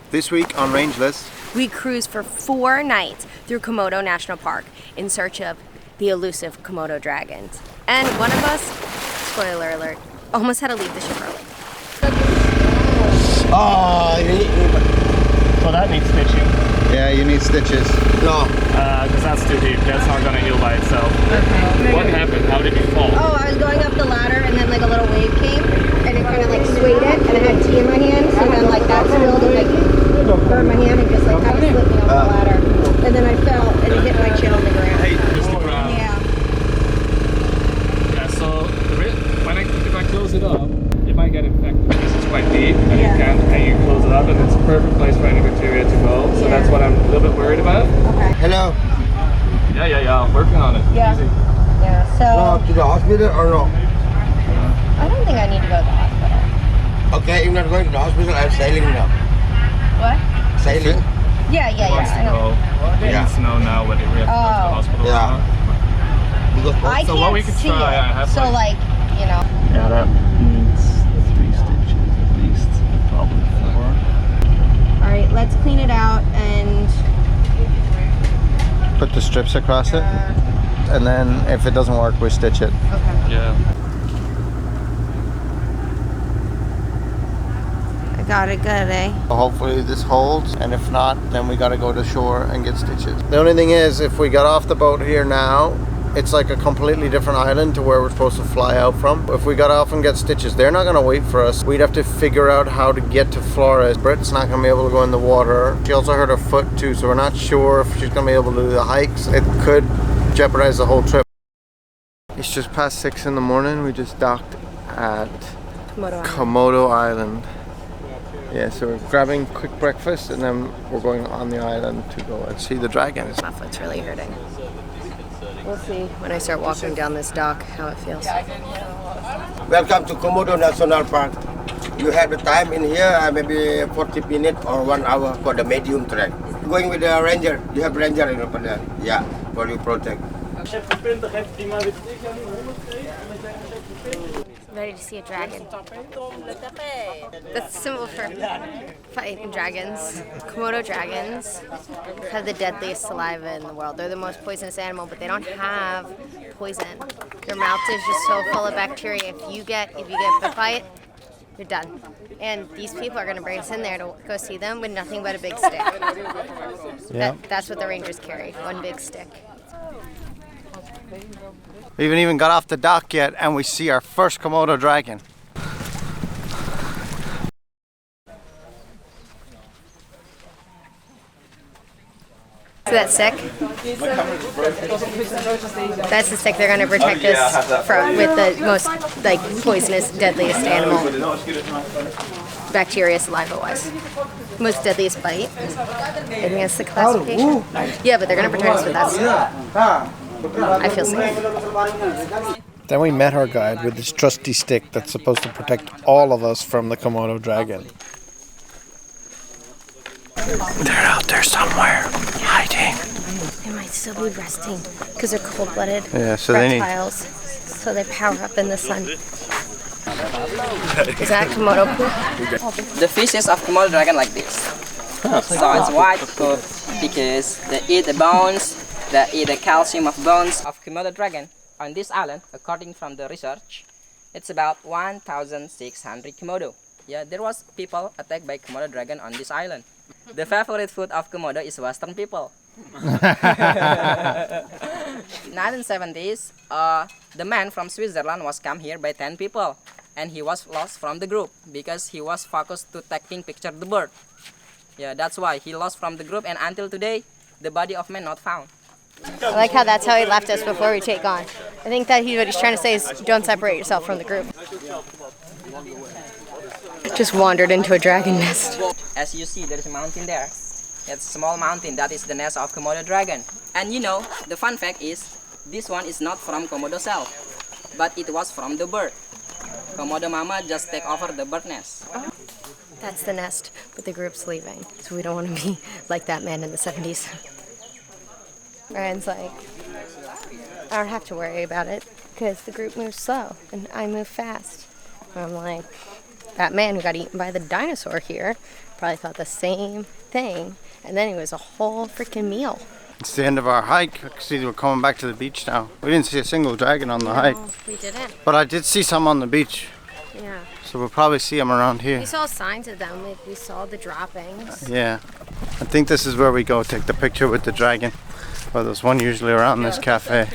This week on Rangeless, we cruised for 4 nights through Komodo National Park in search of the elusive Komodo dragons. And one of us, spoiler alert, almost had to leave the ship early. So that needs stitching. yeah, you need stitches. No. Because that's too deep. That's not going to heal by itself. Okay. What happened? How did you fall? Oh, I was going up the ladder and then like a little wave came and it kind of like swayed it and I had tea in my hand, so then like that spilled and like burned my hand and just like kind of slipped me off the ladder. And then I fell and it hit my chin on the ground. Just the ground. Yeah. Yeah, so if I close it up, it might get infected because it's quite deep and you close it up and it's a perfect place for any bacteria to go. So that's what I'm a little bit worried about. Okay. Hello. Yeah, I'm working on it. Yeah. Easy. Yeah, so To the hospital or no? I don't think I need to go to the hospital. Okay, you're not going to the hospital. I'm sailing now. What? Sailing? Yeah, He wants to I know. go. He needs to know now whether we have to go to the hospital or not. Because I So can't what we could see try, it. I have so like- you know. Yeah, that needs 3 stitches at least, probably 4. All right, let's clean it out and Put the strips across it, and then if it doesn't work, we stitch it. okay. Yeah. I got it good, eh? Hopefully this holds, and if not, then we gotta go to shore and get stitches. The only thing is, if we got off the boat here now, it's like a completely different island to where we're supposed to fly out from. If we got off and get stitches, they're not gonna wait for us. We'd have to figure out how to get to Flores. Britt's not gonna be able to go in the water. She also hurt her foot too, so we're not sure if she's gonna be able to do the hikes. It could jeopardize the whole trip. It's just past 6 in the morning. We just docked at Komodo Island. Yeah, so we're grabbing quick breakfast and then we're going on the island to go and see the dragons. My foot's really hurting. We'll see when I start walking down this dock how it feels. welcome to Komodo National Park. You have the time in here, maybe 40 minutes or 1 hour for the medium track. Going with the ranger. You have ranger in over there. Yeah, for you protect. Ready to see a dragon. That's symbol for fighting dragons. Komodo dragons have the deadliest saliva in the world. They're the most poisonous animal, but they don't have poison. Their mouth is just so full of bacteria. If you get bit by it, you're done. And these people are going to bring us in there to go see them with nothing but a big stick. Yeah. That's what the rangers carry, one big stick. We haven't even got off the dock yet and we see our first Komodo dragon. See that stick? That's the stick they're going to protect us from with the most poisonous, deadliest animal. Bacteria saliva-wise. Most deadliest bite. I think that's the classification. Yeah, but they're going to protect us with that stick. I feel safe. Then we met our guide with this trusty stick that's supposed to protect all of us from the Komodo dragon. They're out there somewhere, hiding. They might still be resting because they're cold-blooded reptiles, so they power up in the sun. Is that Komodo poop? The fishes of Komodo dragon like this. So it's white coat because they eat the bones, they eat the calcium of bones of Komodo dragon. On this island, according from the research, it's about 1,600 Komodo. Yeah, there was people attacked by Komodo dragon on this island. The favorite food of Komodo is Western people. 1970s, the man from Switzerland was come here by 10 people, and he was lost from the group because he was focused to taking picture the bird. Yeah, that's why he lost from the group, and until today, the body of man not found. I like how that's how he left us before we take on. I think that what he's trying to say is don't separate yourself from the group. Just wandered into a dragon nest. As you see, there's a mountain there. It's a small mountain, that is the nest of Komodo dragon. And you know, the fun fact is, this one is not from Komodo cell, but it was from the bird. Komodo mama just take over the bird nest. That's the nest, but the group's leaving, so we don't want to be like that man in the 70s. Ryan's like, I don't have to worry about it because the group moves slow and I move fast. And I'm like, that man who got eaten by the dinosaur here probably thought the same thing. And then it was a whole freaking meal. It's the end of our hike. See, we're coming back to the beach now. We didn't see a single dragon on the hike. We didn't. But I did see some on the beach. Yeah. So we'll probably see them around here. We saw signs of them. We saw the droppings. Yeah. I think this is where we go take the picture with the dragon. Well, there's one usually around this cafe.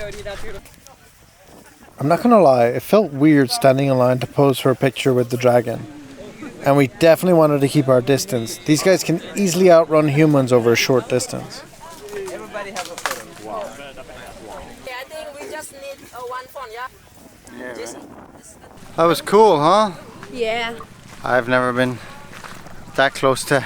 I'm not gonna lie, it felt weird standing in line to pose for a picture with the dragon. And we definitely wanted to keep our distance. These guys can easily outrun humans over a short distance. Everybody have a photo. Wow. Yeah, I think we just need one phone, yeah? Yeah. That was cool, huh? Yeah. I've never been that close to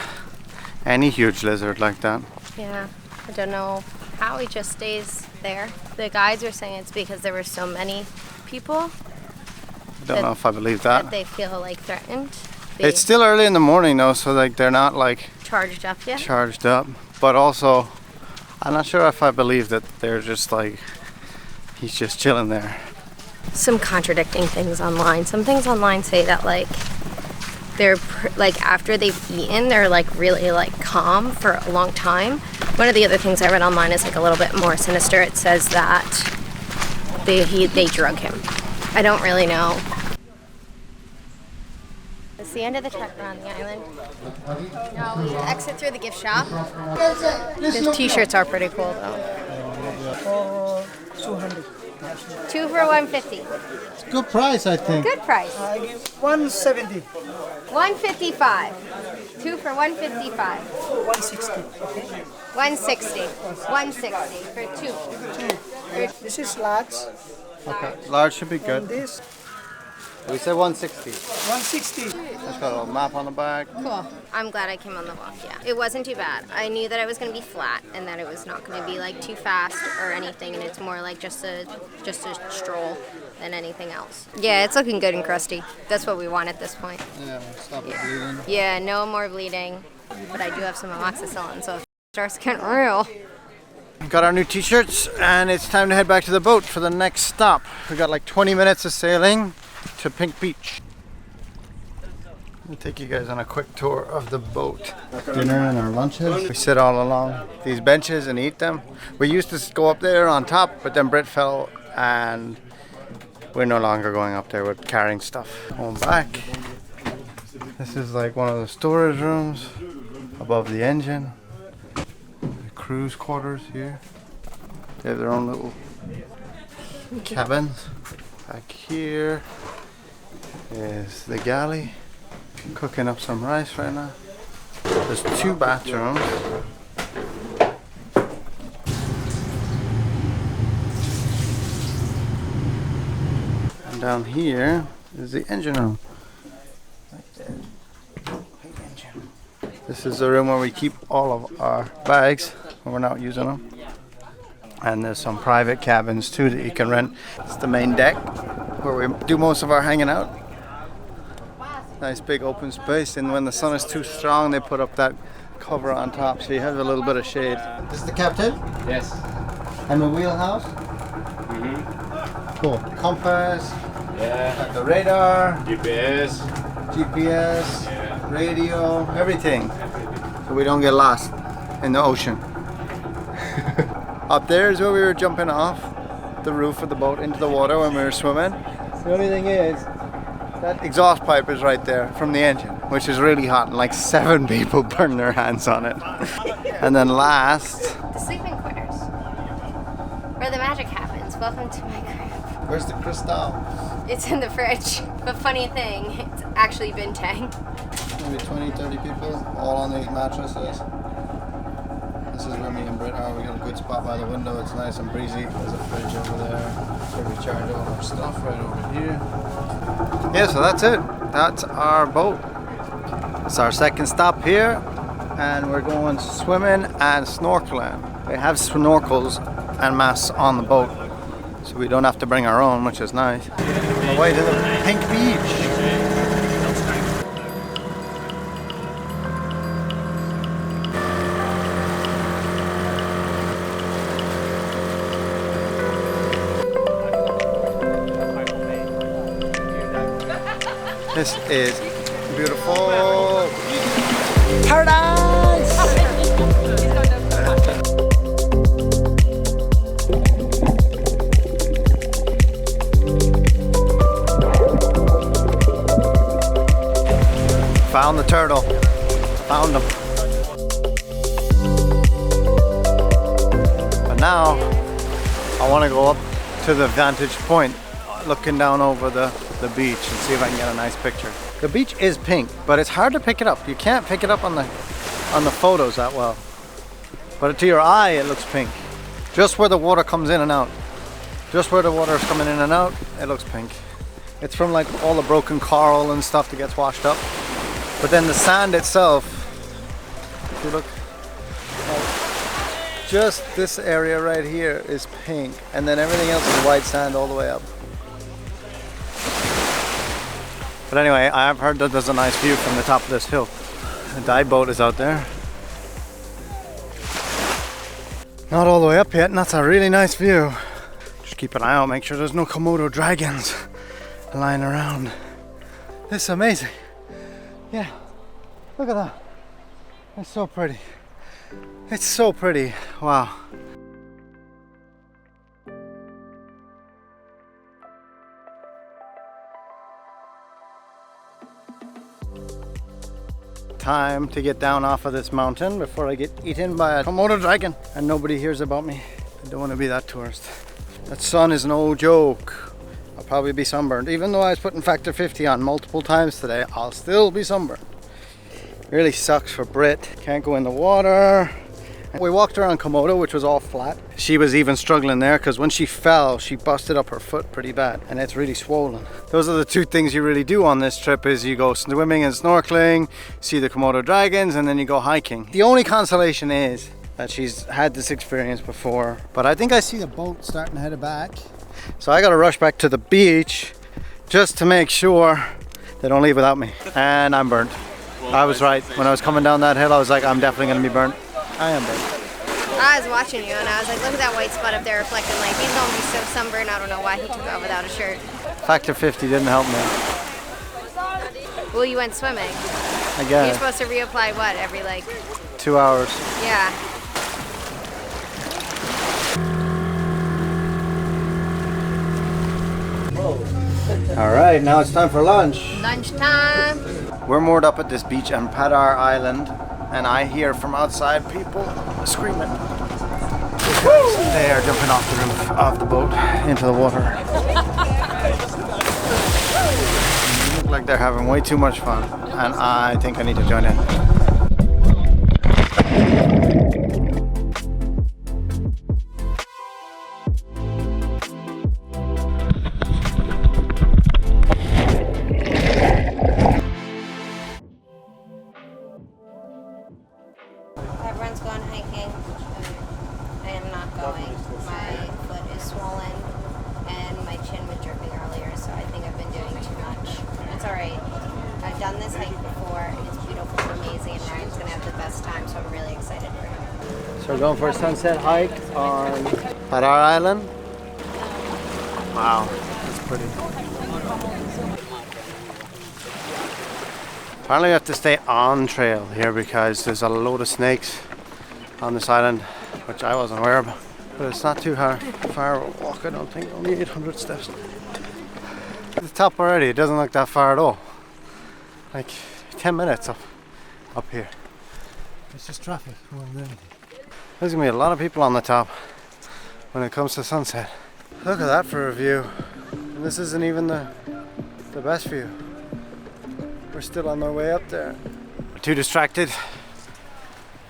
any huge lizard like that. Yeah. I don't know how he just stays there. The guides are saying it's because there were so many people. I don't know if I believe that. That they feel like threatened. It's still early in the morning though, so like they're not like charged up yet. Charged up. But also, I'm not sure if I believe that they're just like, he's just chilling there. Some contradicting things online. Some things online say that like they're like after they've eaten, they're like really like calm for a long time. One of the other things I read online is like a little bit more sinister. It says that they drug him. I don't really know. It's the end of the trek around the island. Now we exit through the gift shop. The t-shirts are pretty cool though. 200. 2 for 150. It's a good price, I think. Good price. I give 170. 155. 2 for 155. 160. 160. 160 for 2. This is large. Okay. Large should be And good. this We said 160. 160. It's got a little map on the back. Cool. I'm glad I came on the walk, yeah. It wasn't too bad. I knew that it was going to be flat and that it was not going to be like too fast or anything, and it's more like just a stroll than anything else. Yeah, it's looking good and crusty. That's what we want at this point. Yeah, stop it bleeding. Yeah, no more bleeding. But I do have some amoxicillin, so if it starts getting real. Got our new t-shirts and it's time to head back to the boat for the next stop. We got like 20 minutes of sailing to Pink Beach. I'll take you guys on a quick tour of the boat. Dinner and our lunches. We sit all along these benches and eat them. We used to go up there on top, but then Britt fell and we're no longer going up there. We're carrying stuff. Going back. This is like one of the storage rooms above the engine. The cruise quarters here. They have their own little cabins. Back here is the galley. Cooking up some rice right now. There's 2 bathrooms. And down here is the engine room. Right there. Big engine. This is the room where we keep all of our bags when we're not using them. And there's some private cabins too that you can rent. It's the main deck where we do most of our hanging out. Nice big open space, and when the sun is too strong they put up that cover on top so you have a little bit of shade. This is the captain? Yes. And the wheelhouse? Cool. Compass, Yeah. got the radar, GPS. GPS, Yeah. radio, everything. So we don't get lost in the ocean. Up there is where we were jumping off the roof of the boat into the water when we were swimming. The only thing is, that exhaust pipe is right there from the engine, which is really hot, and like 7 people burn their hands on it. And then last, The sleeping quarters. Where the magic happens. Welcome to my crib. where's the crystal? It's in the fridge. But funny thing, it's actually bintang. Maybe 20, 30 people, all on these mattresses. This is where me and Britt are. We got a good spot by the window. It's nice and breezy. There's a fridge over there where we charge all our stuff right over here. Yeah, so that's it. That's our boat. It's our second stop here, and we're going swimming and snorkeling. They have snorkels and masks on the boat, so we don't have to bring our own, which is nice. On the way to the Pink Beach. This is beautiful. Paradise! Found the turtle. Found him. But now I want to go up to the vantage point, looking down over the beach and see if I can get a nice picture. The beach is pink, but it's hard to pick it up. You can't pick it up on the photos that well. But to your eye, it looks pink. Just where the water comes in and out. Just where the water is coming in and out, it looks pink. It's from like all the broken coral and stuff that gets washed up. But then the sand itself, if you look, just this area right here is pink, and then everything else is white sand all the way up. But anyway, I've heard that there's a nice view from the top of this hill. The dive boat is out there. Not all the way up yet, and that's a really nice view. Just keep an eye out, make sure there's no Komodo dragons lying around. This is amazing. Yeah, look at that. It's so pretty. It's so pretty. Wow. Time to get down off of this mountain before I get eaten by a Komodo dragon and nobody hears about me. I don't want to be that tourist. That sun is no joke. I'll probably be sunburned. Even though I was putting factor 50 on multiple times today, I'll still be sunburned. Really sucks for Britt. Can't go in the water. We walked around Komodo, which was all flat. She was even struggling there because when she fell, she busted up her foot pretty bad and it's really swollen. Those are the two things you really do on this trip is you go swimming and snorkeling, see the Komodo dragons, and then you go hiking. The only consolation is that she's had this experience before, but I think I see the boat starting to head back. So I gotta rush back to the beach just to make sure they don't leave without me. And I'm burnt. I was right. When I was coming down that hill, I was like, I'm definitely gonna be burnt. I am burnt. I was watching you and I was like, look at that white spot up there reflecting like, he's gonna be so sunburned. I don't know why he took off without a shirt. Factor 50 didn't help me. Well, you went swimming. I guess. You're supposed to reapply what, every like... 2 hours. Yeah. All right, now it's time for lunch. Lunchtime. We're moored up at this beach on Padar Island, and I hear from outside people screaming. They are jumping off the roof of the boat into the water. They look like they're having way too much fun, and I think I need to join in. Everyone's going hiking. I am not going. My foot is swollen and my chin was dripping earlier, so I think I've been doing too much. It's alright. I've done this hike before and it's beautiful, amazing, and Ryan's going to have the best time, so I'm really excited for him. So we're going for a sunset hike on Padar Island. Wow, that's pretty. Apparently we have to stay on trail here because there's a load of snakes on this island, which I wasn't aware of. But it's not too far of a walk, I don't think. Only 800 steps. At the top already, it doesn't look that far at all. Like 10 minutes up here. It's just traffic more than anything. There's gonna be a lot of people on the top when it comes to sunset. Look at that for a view. And this isn't even the best view. We're still on our way up there. We're too distracted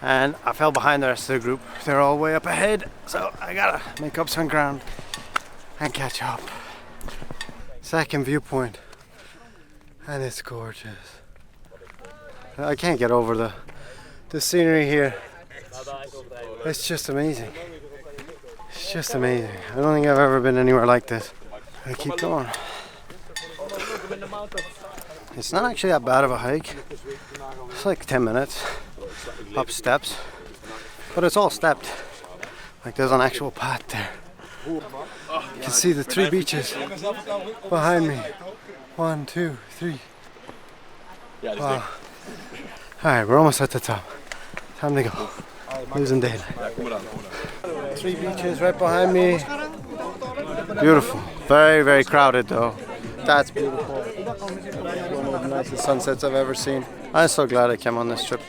and I fell behind the rest of the group. They're all way up ahead, so I gotta make up some ground and catch up. Second viewpoint, and it's gorgeous. I can't get over the scenery here. It's just amazing. It's just amazing. I don't think I've ever been anywhere like this. I keep going. It's not actually that bad of a hike. It's like 10 minutes up steps, but it's all stepped. Like there's an actual path there. You can see the 3 beaches behind me. 1, 2, 3. Alright, we're almost at the top. Time to go. Losing daylight. 3 beaches right behind me. Beautiful. Very, very crowded though. That's beautiful. One of the nicest sunsets I've ever seen. I'm so glad I came on this trip.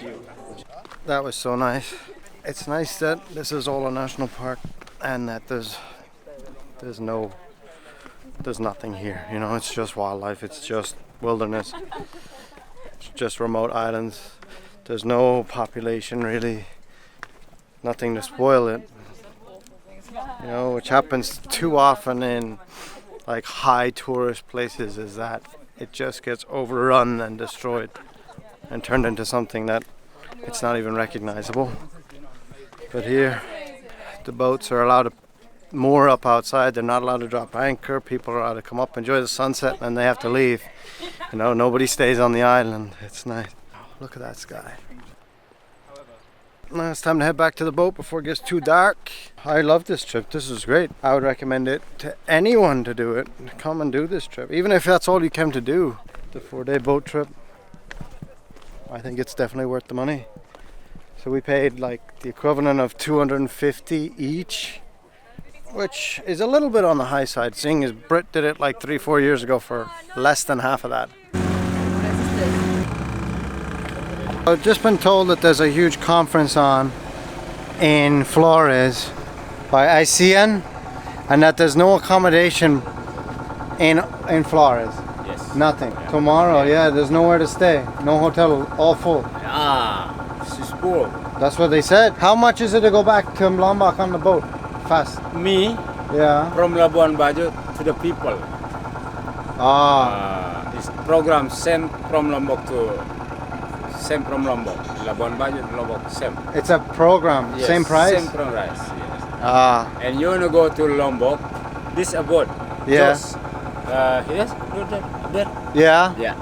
That was so nice. It's nice that this is all a national park and that there's nothing here. You know, it's just wildlife. It's just wilderness. It's just remote islands. There's no population really. Nothing to spoil it. You know, which happens too often in like high tourist places, is that it just gets overrun and destroyed and turned into something that it's not even recognizable. But here the boats are allowed to moor up outside. They're not allowed to drop anchor. People are allowed to come up, enjoy the sunset, and they have to leave. You know, nobody stays on the island. It's nice. Look at that sky. Now it's time to head back to the boat before it gets too dark. I love this trip. This is great. I would recommend it to anyone to do it. Come and do this trip. Even if that's all you came to do. The 4-day boat trip. I think it's definitely worth the money. So we paid like the equivalent of $250 each, which is a little bit on the high side, seeing as Britt did it like 3-4 years ago for less than half of that. I've just been told that there's a huge conference on in Flores by ICN, and that there's no accommodation in Flores. Yes. Nothing. Tomorrow, yeah, there's nowhere to stay. No hotel, all full. She's poor. That's what they said. How much is it to go back to Lombok on the boat? Fast. Me, Yeah. from Labuan Bajo to the people. This program sent from Lombok to Labuan Bajo to Lombok, same. It's a program. Yes, Same price? Same price, yes. And you wanna go to Lombok, this a boat. Yeah. Just, yes, there. Yeah. Yeah.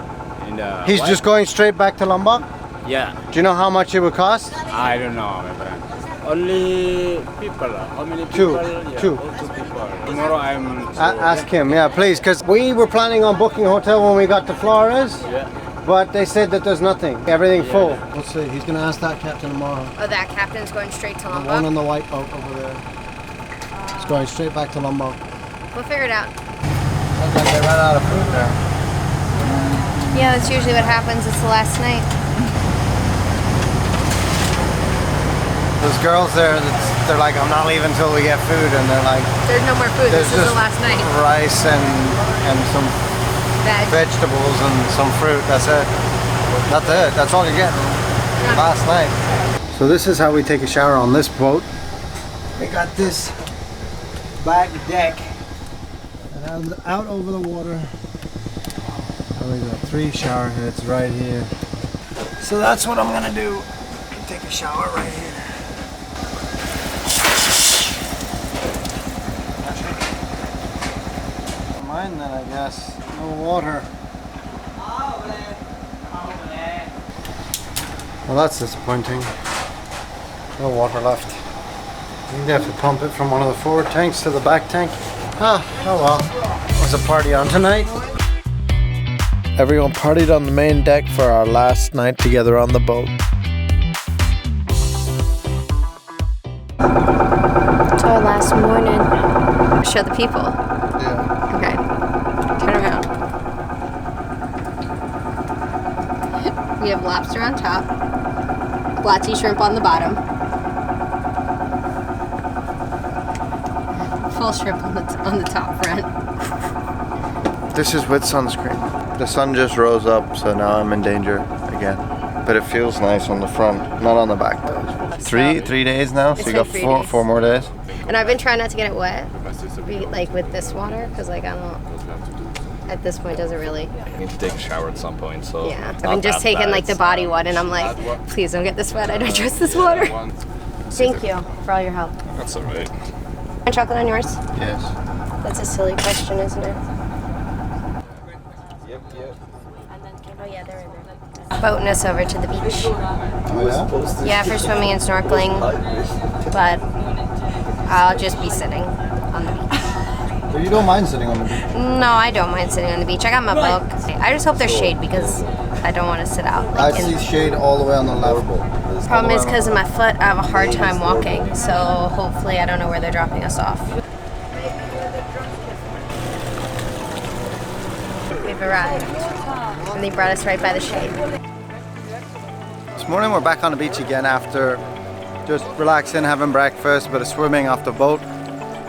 And, He's what? just going straight back to Lombok? Yeah. Do you know how much it would cost? I don't know, my friend. Only people. How many Two. people? Yeah, Two. all 2 people. Tomorrow I'm. Ask him, yeah, please, because we were planning on booking a hotel when we got to Flores, Yeah. but they said that there's nothing, everything full. Let's see, he's going to ask that captain tomorrow. Oh, that captain's going straight to The one Lombok? on the white boat over there. It's going straight back to Lombok. We'll figure it out. Sounds like they ran out of food there. Yeah, that's usually what happens. It's the last night. There's girls there, they're like, I'm not leaving until we get food, and they're like, There's no more food. there's This is just the last night. rice and some Veg. vegetables and some fruit. That's it. That's it. That's all you're getting. Last night. So this is how we take a shower on this boat. We got this back deck and out over the water. And we got 3 shower heads right here. So that's what I'm gonna do. Take a shower right here. Mine then, I guess. No water. Well, that's disappointing. No water left. I think they have to pump it from one of the forward tanks to the back tank. Oh well. Was a party on tonight. Everyone partied on the main deck for our last night together on the boat. It's our last morning. Show the people. Yeah. Okay. Turn around. We have lobster on top, Blatty shrimp on the bottom, full shrimp on the top front. This is with sunscreen. The sun just rose up, so now I'm in danger again. But it feels nice on the front, not on the back though. Three days now, so It's you got been 3 days. four more days. And I've been trying not to get it wet, like with this water, because like I don't. At this point, doesn't really. I need to take a shower at some point, so. Yeah, it's I've been not just that taking bad. like the body one, and I'm like, please don't get this wet. I don't trust this water. Thank you for all your help. That's alright. And chocolate on yours? Yes. That's a silly question, isn't it? Yep. Oh yeah, they're in there. Boating us over to the beach. Oh Yeah, for swimming and snorkeling, but I'll just be sitting on the beach. But you don't mind sitting on the beach? No, I don't mind sitting on the beach. I got my book. I just hope there's shade because I don't want to sit out. I Like, see shade all the way on the left. problem is because of my foot, I have a hard time walking. So hopefully I don't know where they're dropping us off. We've arrived. And they brought us right by the shade. This morning we're back on the beach again after just relaxing, having breakfast, a bit of swimming off the boat.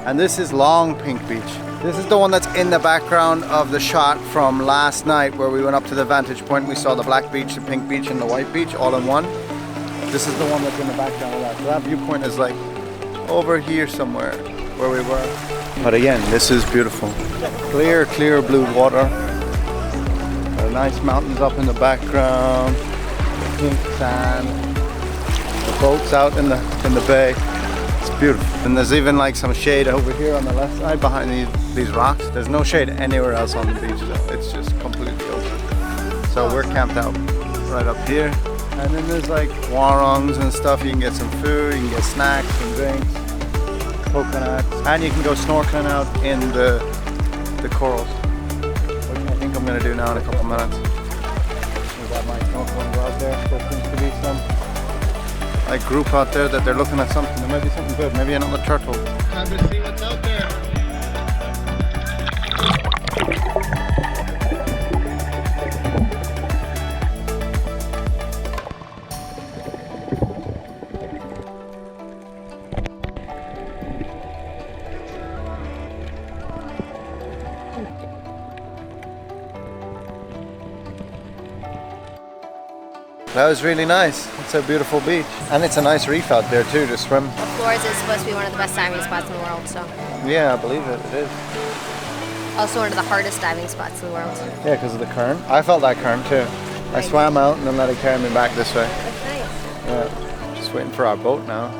And this is Long Pink Beach. This is the one that's in the background of the shot from last night where we went up to the vantage point and we saw the black beach, the pink beach and the white beach all in one. This is the one that's in the background of that. So that viewpoint is like over here somewhere where we were. But again, this is beautiful. Clear, clear blue water. There are nice mountains up in the background. Pink sand. The boats out in the bay. It's beautiful. And there's even like some shade over here on the left side behind these rocks. There's no shade anywhere else on the beach though. It's just completely open. So we're camped out right up here. And then there's like warongs and stuff. You can get some food, you can get snacks and drinks, coconuts. And you can go snorkeling out in the corals. Which I think I'm gonna do now in a couple minutes. We've got my snorkeling go out there. There seems to be some like group out there that they're looking at something. There might be something good, maybe another turtle. Time to see what's out there. That was really nice. It's a beautiful beach. And it's a nice reef out there too to swim. Flores is supposed to be one of the best diving spots in the world, so. Yeah, I believe it. It is. Also one of the hardest diving spots in the world. Yeah, because of the current. I felt that current too. I swam out and then let it carry me back this way. That's nice. Yeah. Just waiting for our boat now.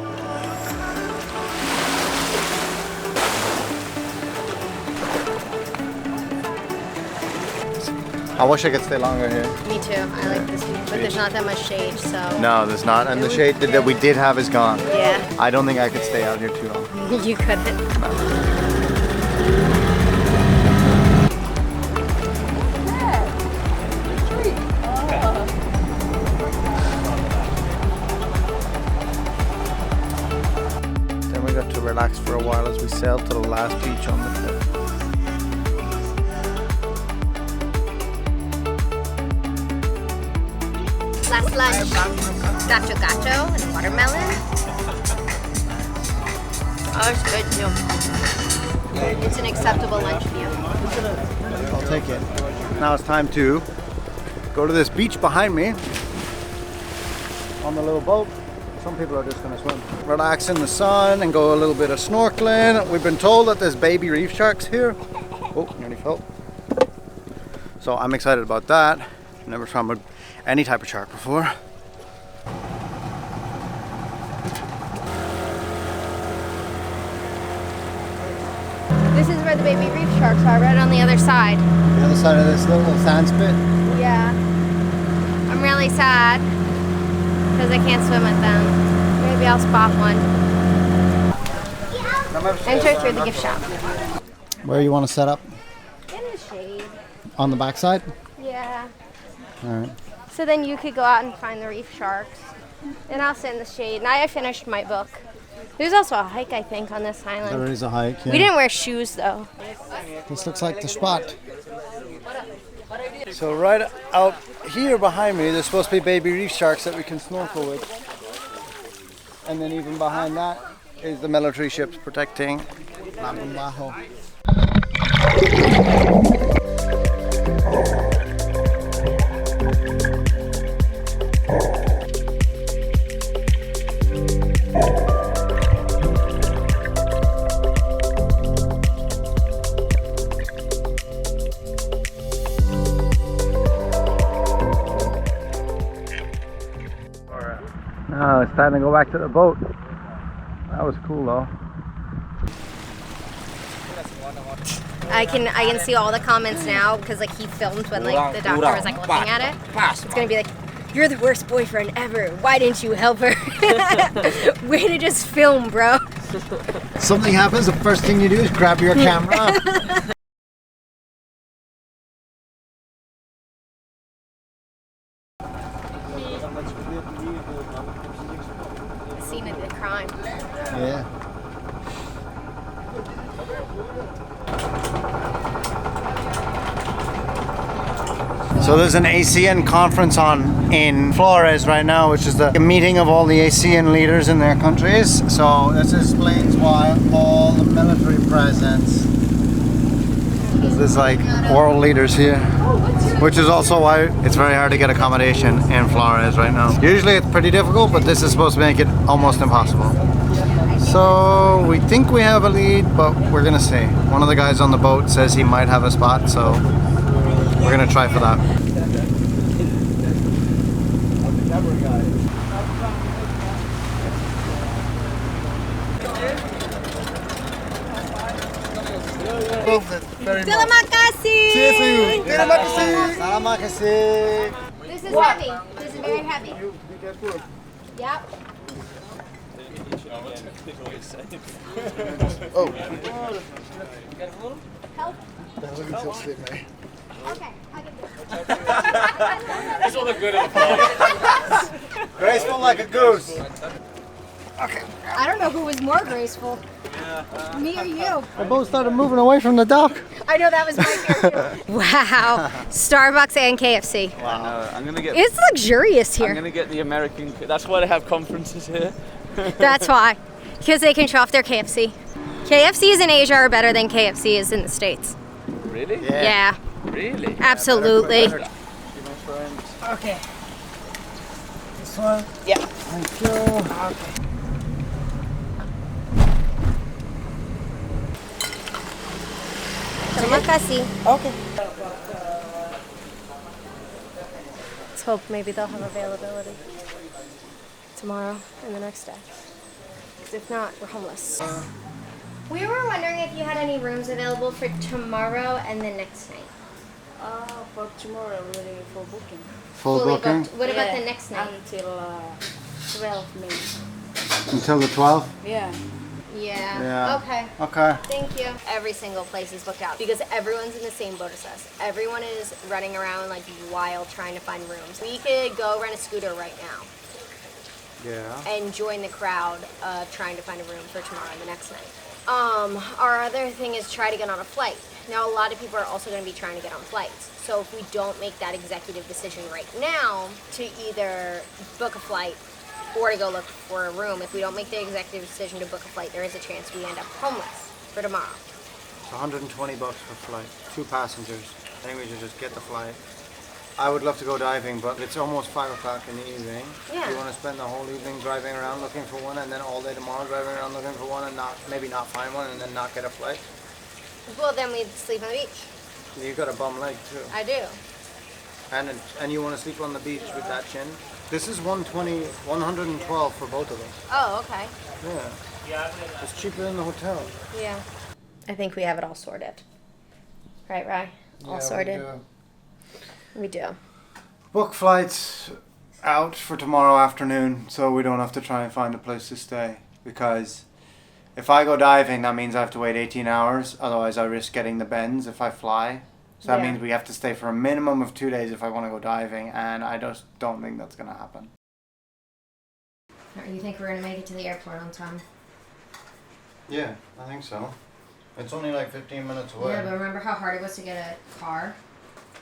I wish I could stay longer here. Me too. I like this beach, but there's not that much shade, so. No, there's not. And the shade that we did have is gone. Yeah. I don't think I could stay out here too long. You couldn't. Then we got to relax for a while as we sailed to the last beach on the trip. Last lunch, gacho and watermelon. Oh, it's good too. It's an acceptable lunch meal. I'll take it. Now it's time to go to this beach behind me on the little boat. Some people are just going to swim. Relax in the sun and go a little bit of snorkeling. We've been told that there's baby reef sharks here. Oh, nearly fell. So I'm excited about that. Never swam any type of shark before. This is where the baby reef sharks are, right on the other side. The other side of this little sand spit. Yeah. I'm really sad because I can't swim with them. Maybe I'll spot one. Enter through the gift shop. Where you want to set up? In the shade. On the backside? Yeah. Alright. So then you could go out and find the reef sharks. And I'll sit in the shade. Now I finished my book. There's also a hike, I think, on this island. There is a hike, yeah. We didn't wear shoes, though. This looks like the spot. So right out here behind me, there's supposed to be baby reef sharks that we can snorkel with. And then even behind that is the military ships protecting Lampung Bajo. Now it's time to go back to the boat. That was cool though. I can see all the comments now because like he filmed when like the doctor was like looking at it. It's gonna be like, you're the worst boyfriend ever. Why didn't you help her? Way to just film, bro. Something happens, the first thing you do is grab your camera. scene of the crime. Yeah. So there's an ASEAN conference on in Flores right now, which is the meeting of all the ASEAN leaders in their countries. So this explains why all the military presence is like world leaders here, which is also why it's very hard to get accommodation in Flores right now. Usually it's pretty difficult, but this is supposed to make it almost impossible. So we think we have a lead, but we're gonna see. One of the guys on the boat says he might have a spot, so we're gonna try for that. Terima kasih. Terima kasih. Terima kasih. This is heavy. This is very heavy. Be careful. Yep. Oh. Help. Mate. Okay, I'll get this. That's all the good of the Graceful like a goose. I don't know who was more graceful. Me or you? They both started moving away from the dock. I know that was my fear too. Wow. Starbucks and KFC. Wow. I'm gonna get. It's luxurious I'm here. gonna get the American. That's why they have conferences here. That's why. Because they can show off their KFC. KFCs in Asia are better than KFCs in the States. Really? Yeah. Really? Absolutely. Okay. This one? Yeah. Thank you. Okay. Terima kasih. Okay. Let's hope maybe they'll have availability tomorrow and the next day. Because if not, we're homeless. We were wondering if you had any rooms available for tomorrow and the next night. For tomorrow, really for booking. Full Fully booking? booked. What about the next night? Until 12 maybe. Until the 12th? Yeah. Yeah. Yeah. Okay. Okay. Thank you. Every single place is booked out because everyone's in the same boat as us. Everyone is running around like wild trying to find rooms. We could go rent a scooter right now Yeah. and join the crowd trying to find a room for tomorrow and the next night. Our other thing is try to get on a flight. Now, a lot of people are also going to be trying to get on flights. So if we don't make that executive decision right now to either book a flight or to go look for a room, if we don't make the executive decision to book a flight, there is a chance we end up homeless for tomorrow. It's 120 bucks per flight. 2 passengers. I think we should just get the flight. I would love to go diving, but it's almost 5 o'clock in the evening. Yeah. You want to spend the whole evening driving around looking for one, and then all day tomorrow driving around looking for one, and maybe not find one, and then not get a flight? Well, then we'd sleep on the beach. You got a bum leg too. I do. And you want to sleep on the beach with that chin? This is 112 for both of us. Oh, okay. Yeah. It's cheaper than the hotel. Yeah. I think we have it all sorted. Right, Rye? All sorted? We do. Book flights out for tomorrow afternoon, so we don't have to try and find a place to stay. Because if I go diving, that means I have to wait 18 hours. Otherwise, I risk getting the bends if I fly. So that means we have to stay for a minimum of 2 days if I want to go diving, and I just don't think that's going to happen. You think we're going to make it to the airport on time? Yeah, I think so. It's only like 15 minutes away. Yeah, but remember how hard it was to get a car?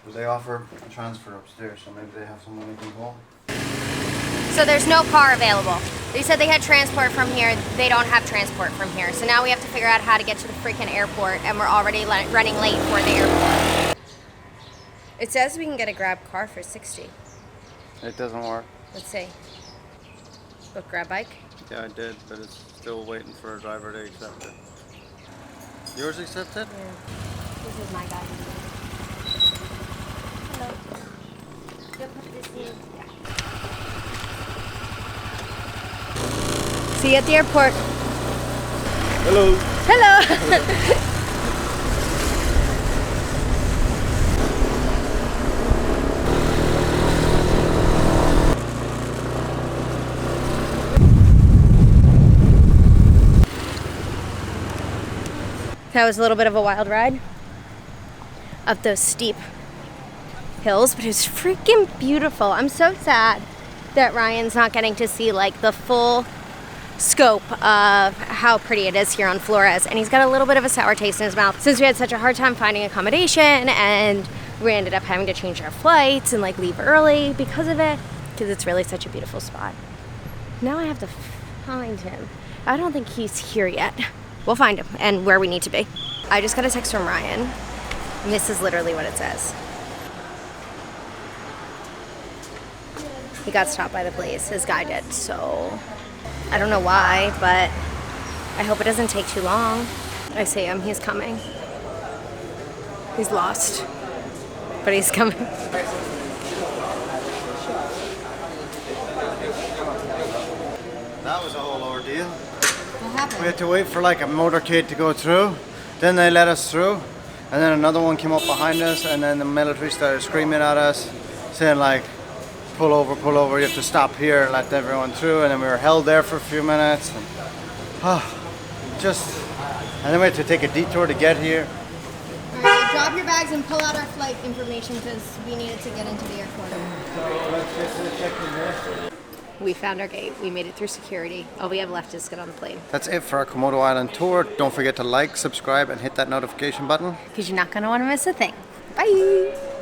They offer a transfer upstairs, so maybe they have someone who can call. So there's no car available. They said they had transport from here. They don't have transport from here. So now we have to figure out how to get to the freaking airport, and we're already running late for the airport. It says we can get a Grab car for 60. It doesn't work. Let's see. Book Grab bike? Yeah, I did, but it's still waiting for a driver to accept it. Yours accepted? Yeah. This is my guy. Hello. You'll put this in. Yeah. See you at the airport. Hello. Hello. That was a little bit of a wild ride up those steep hills, but it was freaking beautiful. I'm so sad that Ryan's not getting to see like the full scope of how pretty it is here on Flores, and he's got a little bit of a sour taste in his mouth since we had such a hard time finding accommodation, and we ended up having to change our flights and like leave early because of it, because it's really such a beautiful spot. Now I have to find him. I don't think he's here yet. We'll find him and where we need to be. I just got a text from Ryan, and this is literally what it says. He got stopped by the police, his guy did, so I don't know why, but I hope it doesn't take too long. I see him, he's coming. He's lost, but he's coming. That was a whole ordeal. What happened? We had to wait for like a motorcade to go through, then they let us through, and then another one came up behind us, and then the military started screaming at us, saying like, pull over, you have to stop here and let everyone through, and then we were held there for a few minutes, and and then we had to take a detour to get here. Alright, drop your bags and pull out our flight information because we needed to get into the airport. We found our gate. We made it through security. All we have left is get on the plane. That's it for our Komodo Island tour. Don't forget to like, subscribe, and hit that notification button. Because you're not going to want to miss a thing. Bye!